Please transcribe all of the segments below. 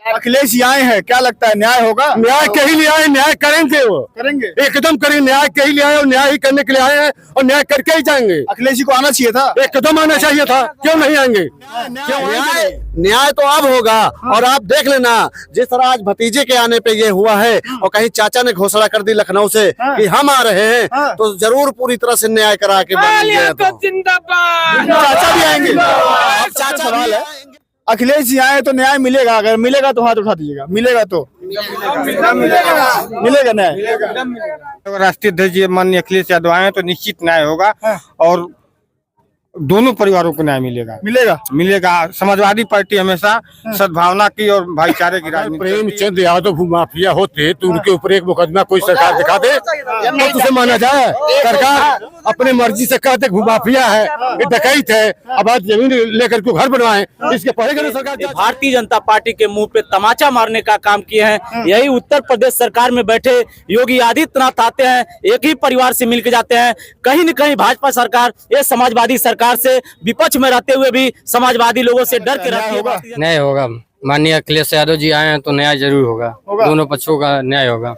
अखिलेश आए हैं, क्या लगता है न्याय होगा? न्याय के ही लिए आए, न्याय करेंगे, वो करेंगे, एकदम करेंगे। न्याय के ही लिए आए और न्याय ही करने के लिए आए हैं और न्याय करके ही जाएंगे। अखिलेश जी को आना चाहिए था, एकदम आना चाहिए था, क्यों नहीं आएंगे? न्याय तो अब होगा। और आप देख लेना, जिस तरह आज भतीजे के आने पे ये हुआ है और कहीं चाचा ने घोषणा कर दी लखनऊ से कि हम आ रहे हैं, तो जरूर पूरी तरह से न्याय करा के चाचा भी आएंगे। चाचा सवाल है, अखिलेश जी आए तो न्याय मिलेगा? अगर मिलेगा तो हाथ उठा दीजिएगा। मिलेगा तो मिलेगा न्याय। राष्ट्रीय अध्यक्ष माननीय अखिलेश यादव आए तो निश्चित न्याय होगा और दोनों परिवारों को न्याय मिलेगा। समाजवादी पार्टी हमेशा सद्भावना की और भाईचारे की राजनीति। प्रेमचंद यादव भूमाफिया होते तो उनके ऊपर एक मुकदमा कोई सरकार दिखा दे तो उसे माना जाए। सरकार अपने मर्जी से कहते भूमाफिया है, ये डकैत है, अब आज जमीन लेकर के घर बनवाए, इसके पढ़ेगा सरकार। भारतीय जनता पार्टी के मुंह पे तमाचा मारने का काम किए हैं। यही उत्तर प्रदेश सरकार में बैठे योगी आदित्यनाथ आते हैं, एक ही परिवार से मिलकर जाते हैं। कहीं न कहीं भाजपा सरकार, ये समाजवादी सरकार से विपक्ष में रहते हुए भी समाजवादी लोगों से डर के रहती है। न्याय होगा। माननीय अखिलेश यादव जी आए हैं तो न्याय जरूर होगा। दोनों पक्षों का न्याय होगा।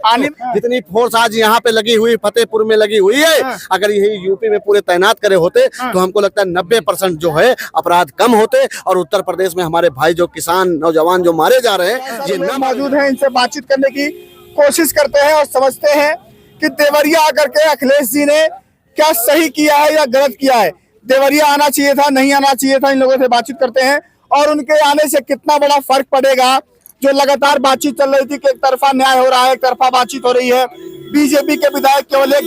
जितनी फोर्स आज यहाँ पे लगी हुई, फतेहपुर में लगी हुई है, अगर यही यूपी में पूरे तैनात करे होते तो हमको लगता है 90% जो है अपराध कम होते। और उत्तर प्रदेश में हमारे भाई जो किसान नौजवान जो मारे जा रहे हैं, ये न मौजूद है, इनसे बातचीत करने की कोशिश करते हैं और समझते हैं कि देवरिया आकर के अखिलेश जी ने क्या सही किया है या गलत किया है। देवरिया आना चाहिए था, नहीं आना चाहिए था, इन लोगों से बातचीत करते हैं और उनके आने से कितना बड़ा फर्क पड़ेगा। जो लगातार बातचीत चल रही थी कि एक तरफा न्याय हो रहा है, एक तरफा बातचीत हो रही है, बीजेपी के विधायक केवल एक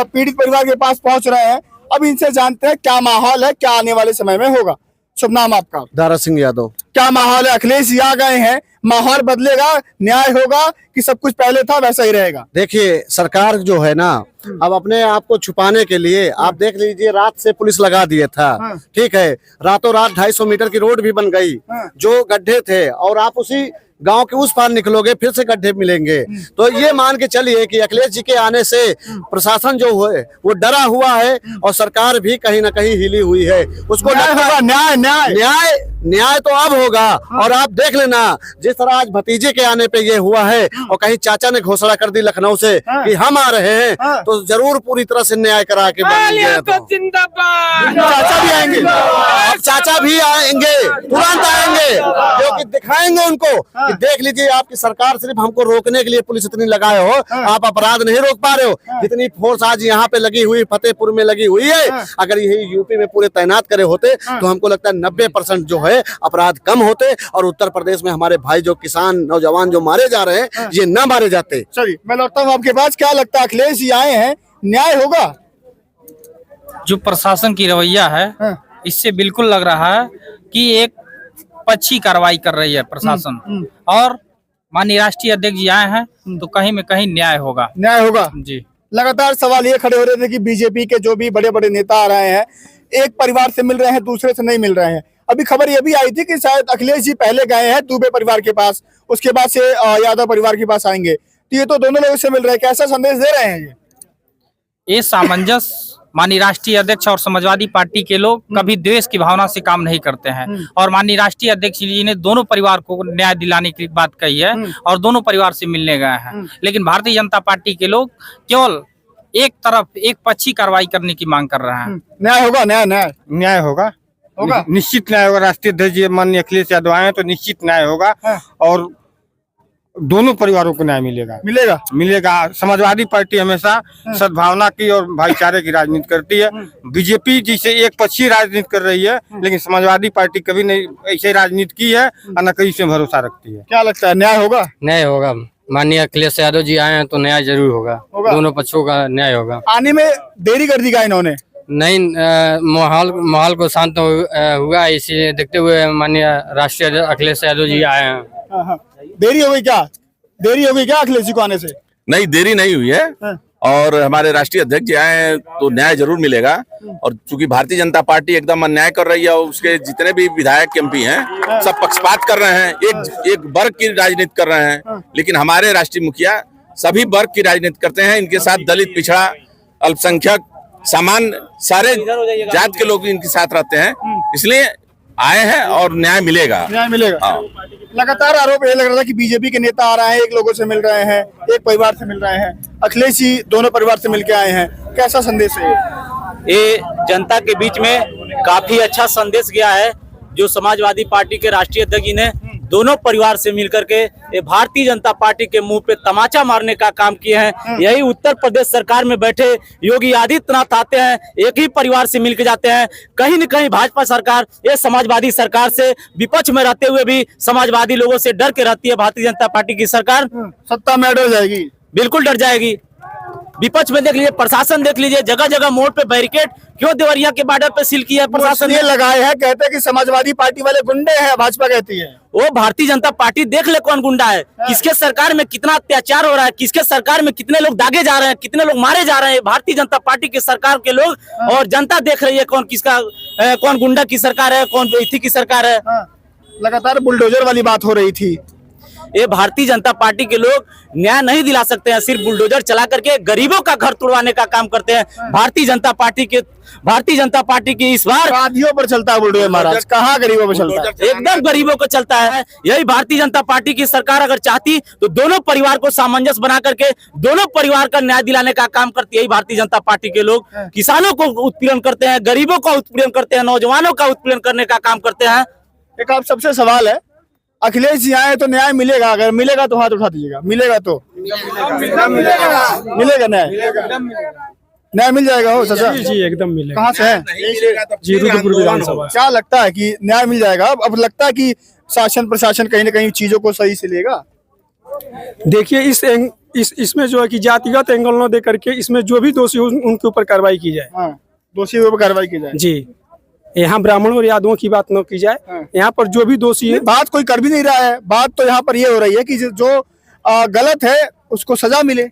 पीड़ित परिवार के पास पहुंच रहे हैं। अब इनसे जानते हैं क्या माहौल है, क्या आने वाले समय में होगा। शुभ नाम आपका? दारा सिंह यादव। क्या माहौल है? अखिलेश जी आ गए हैं, माहौल बदलेगा, न्याय होगा कि सब कुछ पहले था वैसा ही रहेगा? देखिए, सरकार जो है ना, अब अपने आप को छुपाने के लिए आप देख लीजिए, रात से पुलिस लगा दिया था, ठीक है, रातों रात 250 मीटर की रोड भी बन गई। जो गड्ढे थे और आप उसी गांव के उस पार निकलोगे फिर से गड्ढे मिलेंगे। तो ये मान के चलिए कि अखिलेश जी के आने से प्रशासन जो है वो डरा हुआ है और सरकार भी कहीं ना कहीं हिली हुई है। उसको न्याय तो अब होगा। और आप देख लेना, जिस तरह आज भतीजे के आने पे ये हुआ है और कहीं चाचा ने घोषणा कर दी लखनऊ से कि हम आ रहे हैं, तो जरूर पूरी तरह से न्याय करा के चाचा भी आएंगे। चाचा भी आएंगे, तुरंत आएंगे, क्योंकि दिखाएंगे उनको कि देख लीजिए, आपकी सरकार सिर्फ हमको रोकने के लिए पुलिस इतनी लगाए हो, आप अपराध नहीं रोक पा रहे हो। जितनी फोर्स आज यहाँ पे लगी हुई, फतेहपुर में लगी हुई है, अगर यही यूपी में पूरे तैनात करे होते तो हमको लगता है 90% जो है अपराध कम होते। और उत्तर प्रदेश में हमारे भाई जो किसान नौजवान जो मारे जा रहे हैं, ये न मारे जाते। चलिए, मैं लौटता हूँ आपके पास। क्या लगता है, अखिलेश जी आए हैं, न्याय होगा? जो प्रशासन की रवैया है, इससे बिल्कुल लग रहा है कि एक पक्षी कार्रवाई कर रही है प्रशासन। और माननीय राष्ट्रीय अध्यक्ष जी आए हैं तो कहीं में कहीं न्याय होगा। न्याय होगा जी। लगातार सवाल ये खड़े हो रहे थे कि बीजेपी के जो भी बड़े बड़े नेता आ रहे हैं, एक परिवार से मिल रहे हैं, दूसरे से नहीं मिल रहे हैं। अभी खबर ये भी आई थी कि शायद अखिलेश जी पहले गए हैं दुबे परिवार के पास, उसके बाद से यादव परिवार के पास आएंगे। तो ये तो दोनों लोगों से मिल रहे हैं, कैसा संदेश दे रहे हैं ये सामंजस्य माननीय राष्ट्रीय अध्यक्ष और समाजवादी पार्टी के लोग कभी द्वेष की भावना से काम नहीं करते हैं। और माननीय राष्ट्रीय अध्यक्ष जी ने दोनों परिवार को न्याय दिलाने की बात कही है और दोनों परिवार से मिलने गए हैं। लेकिन भारतीय जनता पार्टी के लोग केवल एक तरफ, एक पक्षी कार्रवाई करने की मांग कर रहे हैं। न्याय होगा? न्याय होगा। निश्चित न्याय होगा। राष्ट्रीय अध्यक्ष माननीय अखिलेश यादव आए तो निश्चित न्याय होगा और दोनों परिवारों को न्याय मिलेगा। समाजवादी पार्टी हमेशा सद्भावना की और भाईचारे की राजनीति करती है। बीजेपी जिसे एक पक्षी राजनीति कर रही है, लेकिन समाजवादी पार्टी कभी नहीं ऐसे राजनीति की है और न कहीं से भरोसा रखती है। क्या लगता है, न्याय होगा? न्याय होगा। माननीय अखिलेश यादव जी आए हैं तो न्याय जरूर होगा। दोनों पक्षों का न्याय होगा। आने में देरी कर दी क्या इन्होंने? नहीं, माहौल को शांत हुआ, इसी देखते हुए माननीय राष्ट्रीय अखिलेश यादव जी आए हैं। देरी हो गई क्या अखिलेश जी को आने से? नहीं, देरी नहीं हुई है और हमारे राष्ट्रीय अध्यक्ष जी आए हैं तो न्याय जरूर मिलेगा। और चूंकि भारतीय जनता पार्टी एकदम अन्याय कर रही है और उसके जितने भी विधायक एमपी हैं सब पक्षपात कर रहे हैं, एक वर्ग की राजनीति कर रहे हैं। लेकिन हमारे राष्ट्रीय मुखिया सभी वर्ग की राजनीति करते हैं। इनके साथ दलित, पिछड़ा, अल्पसंख्यक, सामान्य सारे जात के लोग इनके साथ रहते हैं। इसलिए आए हैं और न्याय मिलेगा। न्याय मिलेगा। हाँ। लगातार आरोप ये लग रहा था कि बीजेपी के नेता आ रहे हैं, एक लोगों से मिल रहे हैं, एक परिवार से मिल रहे हैं, अखिलेश जी दोनों परिवार से मिलकर आए हैं, कैसा संदेश है ये जनता के बीच में काफी अच्छा संदेश गया है। जो समाजवादी पार्टी के राष्ट्रीय अध्यक्ष जी ने दोनों परिवार से मिलकर के ये भारतीय जनता पार्टी के मुंह पे तमाचा मारने का काम किए हैं। यही उत्तर प्रदेश सरकार में बैठे योगी आदित्यनाथ आते हैं, एक ही परिवार से मिलकर जाते हैं। कहीं न कहीं भाजपा सरकार ये समाजवादी सरकार से विपक्ष में रहते हुए भी समाजवादी लोगों से डर के रहती है। भारतीय जनता पार्टी की सरकार सत्ता में डर जाएगी, बिल्कुल डर जाएगी। विपक्ष में देख लीजिए, प्रशासन देख लीजिए, जगह जगह मोड़ पे बैरिकेड क्यों देवरिया के बॉर्डर पे सील किया है प्रशासन ये ने? लगाए हैं, कहते हैं कि समाजवादी पार्टी वाले गुंडे हैं, भाजपा कहती है। वो भारतीय जनता पार्टी देख ले कौन गुंडा है, किसके सरकार में कितना अत्याचार हो रहा है, किसके सरकार में कितने लोग दागे जा रहे हैं, कितने लोग मारे जा रहे हैं। भारतीय जनता पार्टी की सरकार के लोग और जनता देख रही है कौन किसका कौन गुंडा की सरकार है, कौन बेइज्जती की सरकार है। लगातार बुलडोजर वाली बात हो रही थी। ये भारतीय जनता पार्टी के लोग न्याय नहीं दिला सकते हैं, सिर्फ बुलडोजर चला करके गरीबों का घर तोड़वाने का काम करते हैं। भारतीय जनता पार्टी की इस बार अपराधियों पर चलता है बुलडोजर महाराज, कहाँ गरीबों पर चलता है? एकदम गरीबों को चलता है। यही भारतीय जनता पार्टी की सरकार अगर चाहती तो दोनों परिवार को सामंजस्य बना करके दोनों परिवार का न्याय दिलाने का काम करती है। भारतीय जनता पार्टी के लोग किसानों को उत्पीड़न करते हैं, गरीबों का उत्पीड़न करते हैं, नौजवानों का उत्पीड़न करने का काम करते हैं। एक आप सबसे सवाल है, अखिलेश जी आए तो न्याय मिलेगा? अगर मिलेगा तो हाथ उठा दीजिएगा। मिलेगा तो मिलेगा न्याय मिल जाएगा हो चाचा? जी एकदम मिलेगा। कहाँ से है? जी रुद्रपुर विधानसभा। क्या लगता है कि न्याय मिल जाएगा? अब लगता है कि शासन प्रशासन कहीं ना कहीं चीजों को सही से लेगा। देखिए इसमें जो है कि जातिगत एंगल न दे करके इसमें जो भी दोषी हो उनके ऊपर कार्रवाई की जाए। दोषियों पर कार्रवाई की जाए। जी, यहाँ ब्राह्मणों और यादवों की बात न की जाए। यहाँ पर जो भी दोषी है, बात कोई कर भी नहीं रहा है। बात तो यहाँ पर ये हो रही है कि जो गलत है उसको सजा मिले।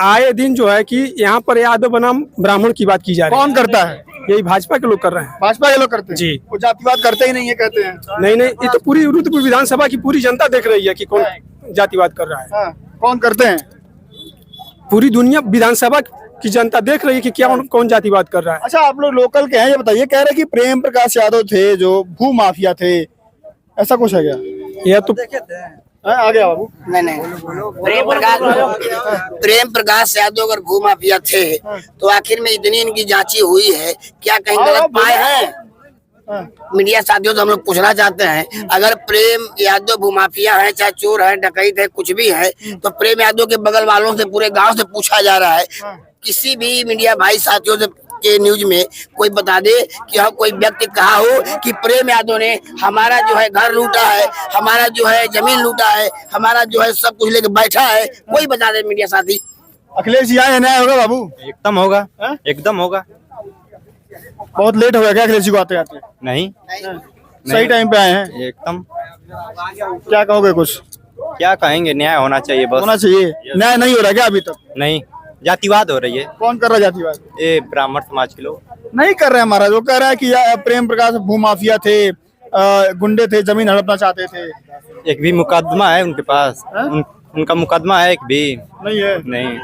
आए दिन जो है कि यहाँ पर यादव बनाम ब्राह्मण की बात की जा रही है। कौन करता है? यही भाजपा के लोग कर रहे हैं। भाजपा के लोग करते हैं जी। वो जातिवाद करते ही नहीं है, कहते हैं। नहीं, ये तो पूरी रुद्रपुर विधानसभा की पूरी जनता देख रही है कि कौन जातिवाद कर रहा है। कौन करते हैं? पूरी दुनिया विधानसभा की जनता देख रही है कि क्या कौन जातिवाद कर रहा है। अच्छा, आप लोग लोकल के हैं, ये बताइए, कह रहे कि प्रेम प्रकाश यादव थे जो भू माफिया थे, ऐसा कुछ है क्या? यह तो आ गया बाबू। नहीं प्रेम प्रकाश यादव अगर भू माफिया थे तो आखिर में इतनी इनकी जांची हुई है, क्या कहीं गलत पाए हैं? मीडिया साथियों से हम लोग पूछना चाहते हैं, अगर प्रेम यादव भूमाफिया है, चाहे चोर है, डकैत है, कुछ भी है, तो प्रेम यादव के बगल वालों से, पूरे गांव से पूछा जा रहा है। किसी भी मीडिया भाई साथियों से के न्यूज में कोई बता दे कि हम कोई व्यक्ति कहा हो कि प्रेम यादव ने हमारा जो है घर लूटा है, हमारा जो है जमीन लूटा है, हमारा जो है सब कुछ लेके बैठा है, कोई बता दे मीडिया साथी। अखिलेश जी आए, न्याय होगा बाबू? एकदम होगा, एकदम होगा। बहुत लेट हो गया क्या अखिलेश जी को आते आते? नहीं, सही टाइम पे आए हैं एकदम। क्या कहोगे? कुछ क्या कहेंगे, न्याय होना चाहिए, बस होना चाहिए। न्याय नहीं हो रहा क्या अभी तक? नहीं, जातिवाद हो रही है। कौन कर रहा है जातिवाद? ये ब्राह्मण समाज के लोग नहीं कर रहे हैं महाराज। वो कह रहा है कि प्रेम प्रकाश भूमाफिया थे, गुंडे थे, जमीन हड़पना चाहते थे। एक भी मुकदमा है उनके पास? उनका मुकदमा है एक भी? नहीं है। नहीं।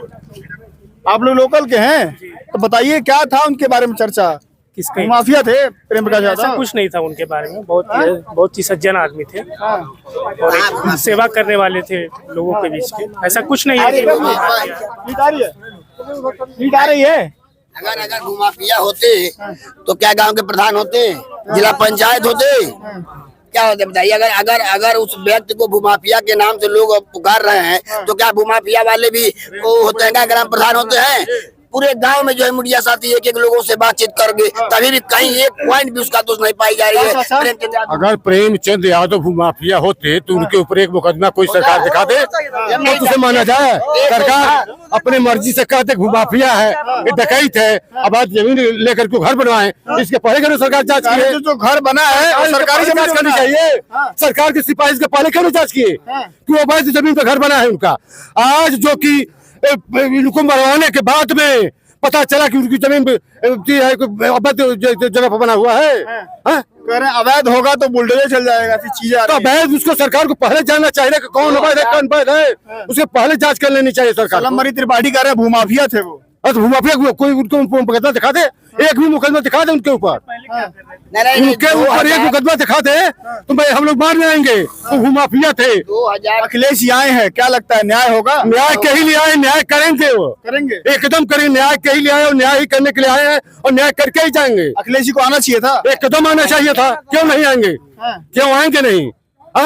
आप लोग लोकल के हैं तो बताइए, क्या था उनके बारे में चर्चा? किसका? माफिया थे प्रेम प्रकाश यादव? ऐसा कुछ नहीं था उनके बारे में। बहुत ही सज्जन आदमी थे और एक सेवा करने वाले थे लोगों के बीच में। ऐसा कुछ नहीं है। आ रही है। अगर भूमाफिया होते तो क्या गांव के प्रधान होते, जिला पंचायत होते, क्या होते बताइए? अगर उस व्यक्ति को भूमाफिया के नाम से लोग पुकार रहे हैं तो क्या भूमाफिया वाले भी वो होते हैं, क्या ग्राम प्रधान होते हैं? पूरे गांव में जो है मीडिया साथी एक लोगों से बातचीत करके तभी भी कहीं एक पॉइंट भी उसका दोष नहीं पाई जा रही है। अगर प्रेमचंद यादव भूमाफिया होते तो उनके ऊपर एक मुकदमा कोई सरकार दिखा दे तो उसे माना जाए। सरकार अपने मर्जी से कहते भूमाफिया है, ये डकैत है, अब आज जमीन लेकर के घर बनवाए, इसके पहले क्यों सरकार जांच किए? जो घर बना है सरकारी जांच करनी चाहिए। सरकार की सिपाही इसके पहले क्यों जांच किए कि अवैध जमीन पर घर बना है उनका? आज जो कि इनको मरवाने के बाद में पता चला कि उनकी जमीन अवैध जगह पर बना हुआ है। कह रहे अवैध होगा तो बुलडोजर चल जाएगा, ऐसी चीजें। तो अवैध उसको सरकार को पहले जानना चाहिए कि कौन अवैध है कौन वैध है, उसके पहले जांच कर लेनी चाहिए सरकार। मरी त्रिपाठी कह रहे भूमाफिया थे वो। और तो भूमाफिया कोई उनको मुकदमा दिखा दे, एक भी मुकदमा दिखा दे उनके ऊपर, उनके ऊपर एक मुकदमा दिखा दे तो भाई हम लोग मारने आएंगे। तो भूमाफिया थे। 2000 अखिलेश जी आए हैं, क्या लगता है न्याय होगा? न्याय के ही लिए आए, न्याय करेंगे, वो करेंगे, एकदम करेंगे। न्याय के ही लिए आए और न्याय ही करने के लिए आए हैं और न्याय करके ही जाएंगे। अखिलेश जी को आना चाहिए था, एकदम आना चाहिए था। क्यों नहीं आएंगे? क्यों आएंगे नहीं?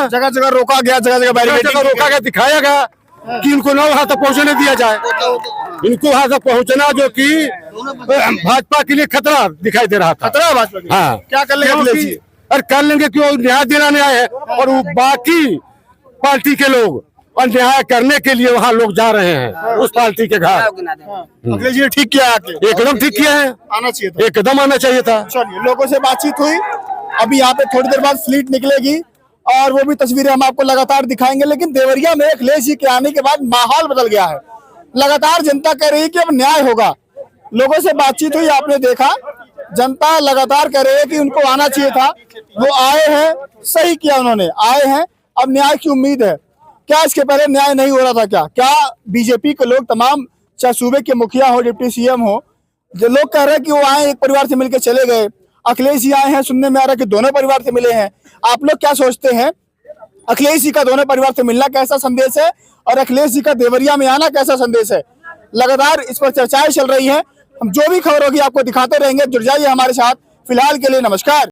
जगह जगह रोका गया, जगह जगह बैरिकेडिंग रोका गया, दिखाया गया कि इनको ना वहां तक पहुंचने दिया जाए। इनको वहां तक पहुंचना जो कि भाजपा के लिए खतरा दिखाई दे रहा था। खतरा भाजपा के लिए। हाँ, क्या कर लेंगे अखिलेश जी? और कर लेंगे, क्यों न्याय दिलाने आए हैं और वो बाकी पार्टी के लोग और न्याय करने के लिए वहाँ लोग जा रहे हैं उस पार्टी के घर। अखिलेश जी ने ठीक किया आके, एकदम ठीक किया है, आना चाहिए था, एकदम आना चाहिए था। चलिए, लोगों से बातचीत हुई। अभी यहाँ पे थोड़ी देर बाद फ्लीट निकलेगी और वो भी तस्वीरें हम आपको लगातार दिखाएंगे। लेकिन देवरिया में अखिलेश जी के आने के बाद माहौल बदल गया है। लगातार जनता कह रही है कि अब न्याय होगा। लोगों से बातचीत हुई, आपने देखा, जनता लगातार कह रही है कि उनको आना चाहिए था, वो आए हैं, सही किया उन्होंने, आए हैं, अब न्याय की उम्मीद है। क्या इसके पहले न्याय नहीं हो रहा था? क्या बीजेपी के लोग तमाम, चाहे सूबे के मुखिया हो, डिप्टी सीएम हो, जो लोग कह रहे हैं कि वो आए, एक परिवार से मिलकर चले गए। अखिलेश जी आए हैं, सुनने में आ रहा है कि दोनों परिवार से मिले हैं। आप लोग क्या सोचते हैं? अखिलेश जी का दोनों परिवार से मिलना कैसा संदेश है और अखिलेश जी का देवरिया में आना कैसा संदेश है? लगातार इस पर चर्चाएं चल रही हैं। हम जो भी खबर होगी आपको दिखाते रहेंगे। जुड़ जाइए हमारे साथ। फिलहाल के लिए नमस्कार।